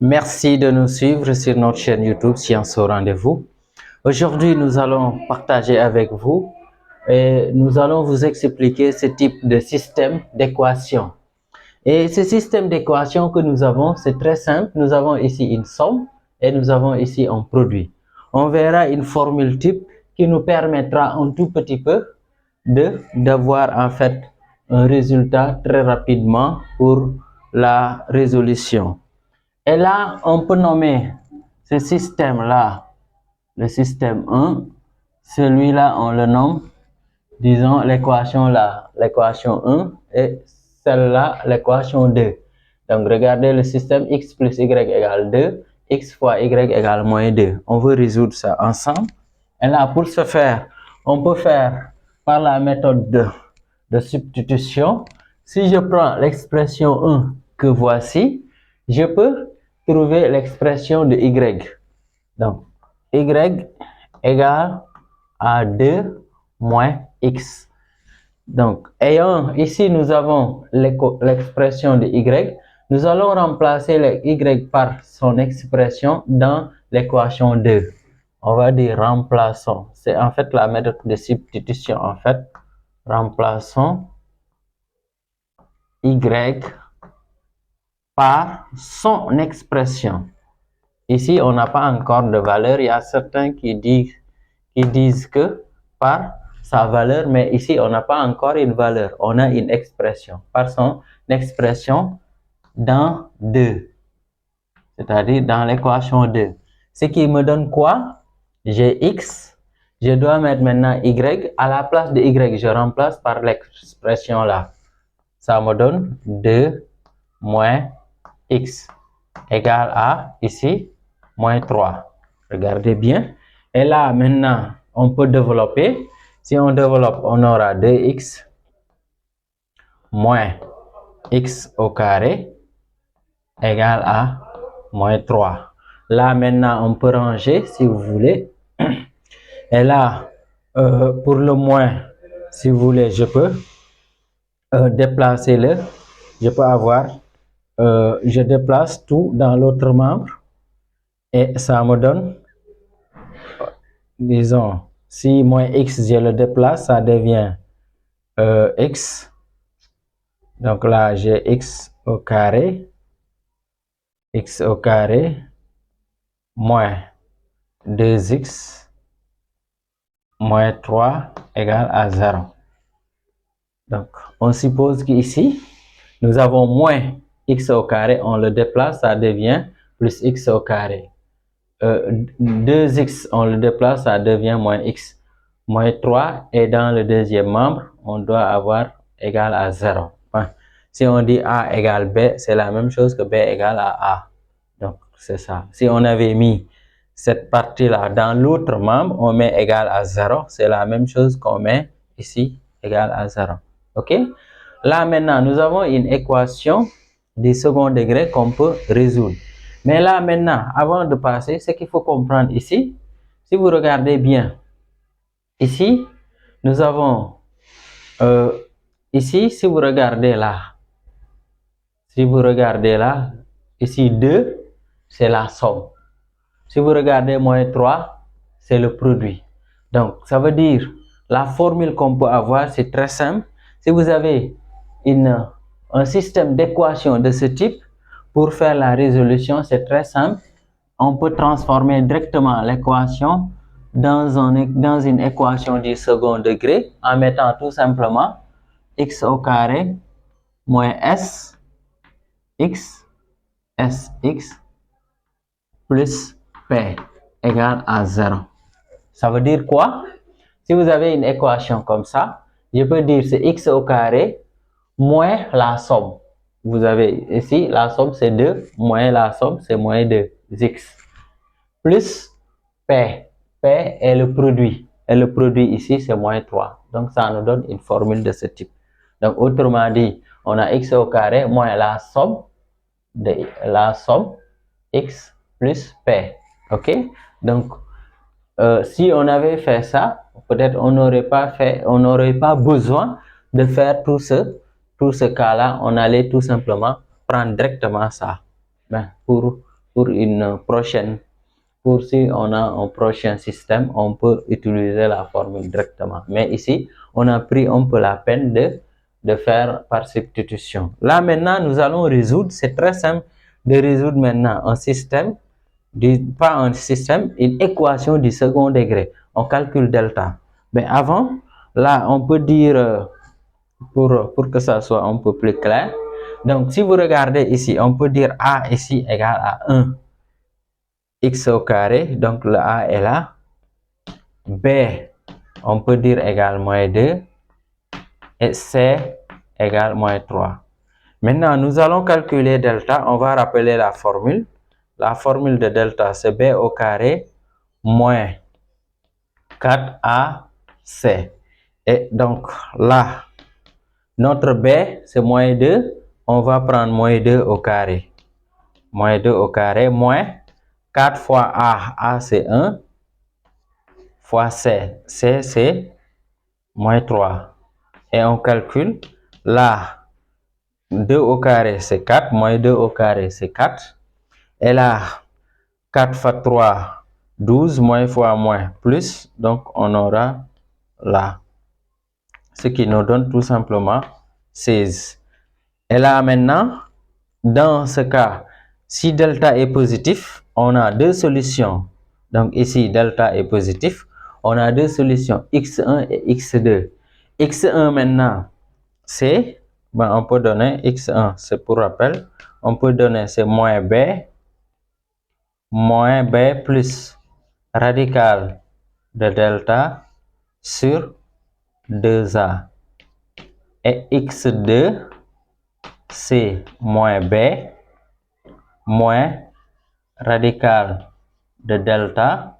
Merci de nous suivre sur notre chaîne YouTube Science au rendez-vous. Aujourd'hui, nous allons partager avec vous et nous allons vous expliquer ce type de système d'équation. Et ce système d'équation que nous avons, c'est très simple. Nous avons ici une somme et nous avons ici un produit. On verra une formule type qui nous permettra un tout petit peu d'avoir en fait un résultat très rapidement pour la résolution. Et là, on peut nommer ce système-là le système 1. Celui-là, on le nomme, disons, l'équation 1 et celle-là, l'équation 2. Donc, regardez le système x plus y égale 2, x fois y égale moins 2. On veut résoudre ça ensemble. Et là, pour ce faire, on peut faire par la méthode de substitution. Si je prends l'expression 1 que voici, je peux trouver l'expression de y. Donc, y égale à 2 moins x. Donc, ayant ici, nous avons l'expression de y. Nous allons remplacer le y par son expression dans l'équation 2. On va dire remplaçons. C'est en fait la méthode de substitution. En fait, remplaçons y par son expression. Ici, on n'a pas encore de valeur. Il y a certains qui disent que par sa valeur, mais ici, on n'a pas encore une valeur. On a une expression. Par son expression dans 2. C'est-à-dire dans l'équation 2. Ce qui me donne quoi? J'ai x. Je dois mettre maintenant y. À la place de y, je remplace par l'expression là. Ça me donne 2 moins x égale à, ici, moins 3. Regardez bien. Et là, maintenant, on peut développer. Si on développe, on aura 2x moins x au carré égale à moins 3. Là, maintenant, on peut ranger si vous voulez. Et là, pour le moins, si vous voulez, je peux déplacer le. Je peux avoir, je déplace tout dans l'autre membre. Et ça me donne, disons, si moins x, je le déplace, ça devient x. Donc là, j'ai x au carré moins 2x moins 3 égale à 0. Donc, on suppose qu'ici, nous avons moins x au carré, on le déplace, ça devient plus x au carré. 2x, on le déplace, ça devient moins x. Moins 3, et dans le deuxième membre, on doit avoir égal à 0. Enfin, si on dit a égale b, c'est la même chose que b égale à a. Donc, c'est ça. Si on avait mis cette partie-là dans l'autre membre, on met égal à 0. C'est la même chose qu'on met ici, égal à 0. OK? Là, maintenant, nous avons une équation du second degré qu'on peut résoudre. Mais là, maintenant, avant de passer, ce qu'il faut comprendre ici, si vous regardez bien, ici, nous avons, ici, si vous regardez là, ici 2, c'est la somme. Si vous regardez moins 3, c'est le produit. Donc, ça veut dire, la formule qu'on peut avoir, c'est très simple. Si vous avez un système d'équation de ce type, pour faire la résolution, c'est très simple. On peut transformer directement l'équation dans une équation du second degré en mettant tout simplement x au carré moins s x sx plus p égale à 0. Ça veut dire quoi? Si vous avez une équation comme ça, je peux dire c'est x au carré moins la somme. Vous avez ici, la somme c'est 2, moins la somme c'est moins 2x. Plus P. P est le produit. Et le produit ici c'est moins 3. Donc ça nous donne une formule de ce type. Donc autrement dit, on a x au carré moins la somme x plus P. Ok? Donc si on avait fait ça, peut-être on n'aurait pas besoin de faire tout ce cas-là. On allait tout simplement prendre directement ça pour pour une prochaine. Pour si on a un prochain système, on peut utiliser la formule directement. Mais ici, on a pris un peu la peine de faire par substitution. Là, maintenant, nous allons résoudre. C'est très simple de résoudre maintenant un système, pas un système, une équation du second degré. On calcule delta. Mais avant, là, on peut dire, pour que ça soit un peu plus clair. Donc, si vous regardez ici, on peut dire A ici égale à 1 x au carré, donc le A est là. B, on peut dire égale moins 2 et C égale moins 3. Maintenant, nous allons calculer delta. On va rappeler la formule. La formule de delta, c'est B au carré moins 4AC. Et donc là, notre B, c'est moins 2. On va prendre moins 2 au carré. Moins 2 au carré, moins 4 fois A c'est 1, fois C c'est moins 3. Et on calcule, là, 2 au carré c'est 4, moins 2 au carré c'est 4. Et là, 4 fois 3, 12, moins fois moins, plus. Donc, on aura là, ce qui nous donne tout simplement 16. Et là, maintenant, dans ce cas, si delta est positif, on a deux solutions. Donc ici, delta est positif. On a deux solutions, x1 et x2. x1 maintenant, c'est, on peut donner x1, c'est pour rappel, on peut donner, c'est moins b plus radical de delta sur 2a. Et x2, c'est moins b moins radical de delta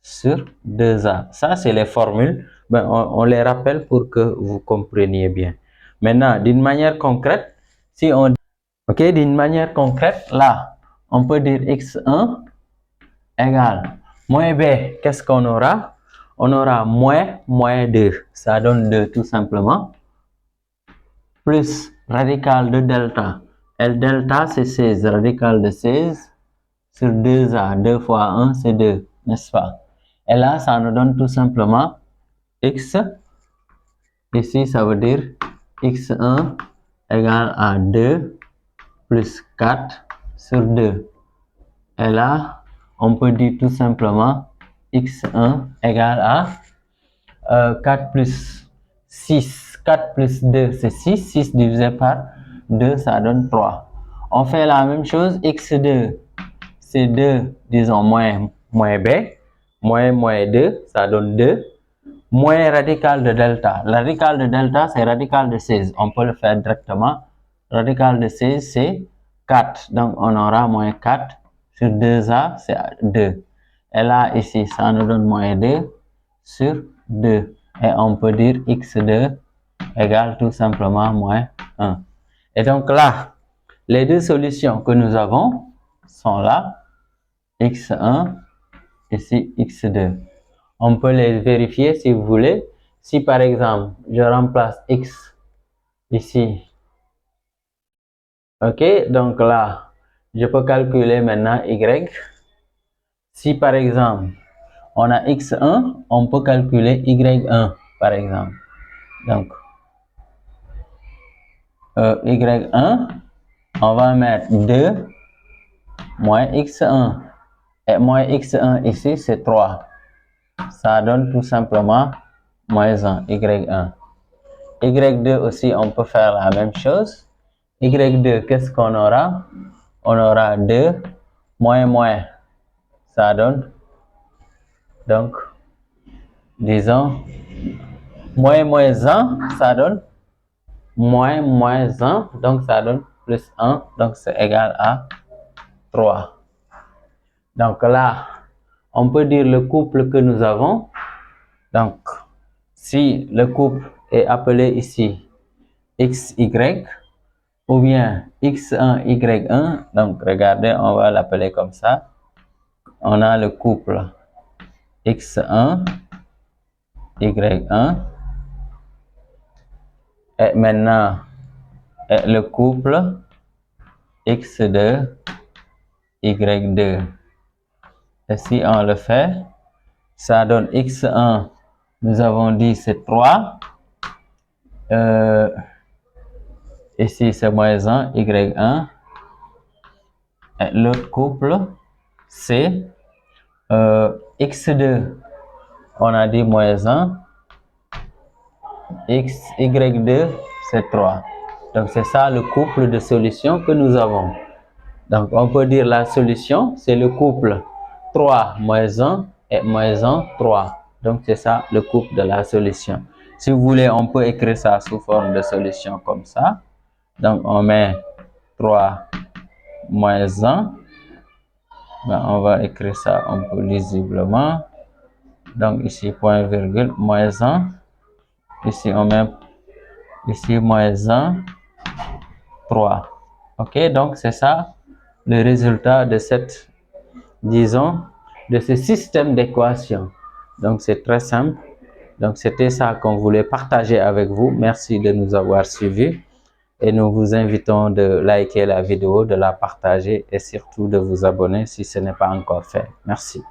sur 2a. Ça, c'est les formules. On les rappelle pour que vous compreniez bien. Maintenant, d'une manière concrète, si on... Ok, d'une manière concrète, là, on peut dire x1 égale moins b. Qu'est-ce qu'on aura? On aura moins 2. Ça donne 2 tout simplement. Plus radical de delta. Et delta, c'est 16. Radical de 16 sur 2a. 2 fois 1, c'est 2, n'est-ce pas? Et là, ça nous donne tout simplement x. Ici, ça veut dire x1 égale à 2 plus 4 sur 2. Et là, on peut dire tout simplement x1 égale à 4 plus 6. 4 plus 2, c'est 6. 6 divisé par 2, ça donne 3. On fait la même chose, x2, c'est 2, disons, moins b. Moins 2, ça donne 2. Moins radical de delta. La radical de delta, c'est radical de 16. On peut le faire directement. Radical de 16, c'est 4. Donc, on aura moins 4 sur 2a, c'est 2. Et là, ici, ça nous donne moins 2 sur 2. Et on peut dire x2 égale tout simplement moins 1. Et donc là, les deux solutions que nous avons sont là. x1, ici x2. On peut les vérifier si vous voulez. Si par exemple, je remplace x ici. Ok, donc là, je peux calculer maintenant y. Si par exemple, on a x1, on peut calculer y1 par exemple. Donc, y1, on va mettre 2 moins x1. Et moins x1 ici, c'est 3. Ça donne tout simplement moins 1, y1. Y2 aussi, on peut faire la même chose. Y2, qu'est-ce qu'on aura? On aura 2 moins. Ça donne, donc, disons, moins 1, ça donne moins 1. Donc, ça donne plus 1. Donc, c'est égal à 3. Donc là, on peut dire le couple que nous avons. Donc, si le couple est appelé ici XY ou bien X1, Y1, donc regardez, on va l'appeler comme ça. On a le couple X1, Y1 et maintenant le couple X2, y2. Et si on le fait, ça donne x1, nous avons dit c'est 3. Ici c'est moins 1, y1. Et l'autre couple, c'est x2, on a dit moins 1, y2, c'est 3. Donc c'est ça le couple de solutions que nous avons. Donc on peut dire la solution, c'est le couple 3 moins 1 et moins 1, 3. Donc c'est ça le couple de la solution. Si vous voulez, on peut écrire ça sous forme de solution comme ça. Donc on met 3 moins 1. Ben, on va écrire ça un peu lisiblement. Donc ici point virgule moins 1. Ici on met ici moins 1, 3. Ok, donc c'est ça le résultat de cette, disons, de ce système d'équations. Donc c'est très simple. Donc c'était ça qu'on voulait partager avec vous. Merci de nous avoir suivis et nous vous invitons de liker la vidéo, de la partager et surtout de vous abonner si ce n'est pas encore fait. Merci.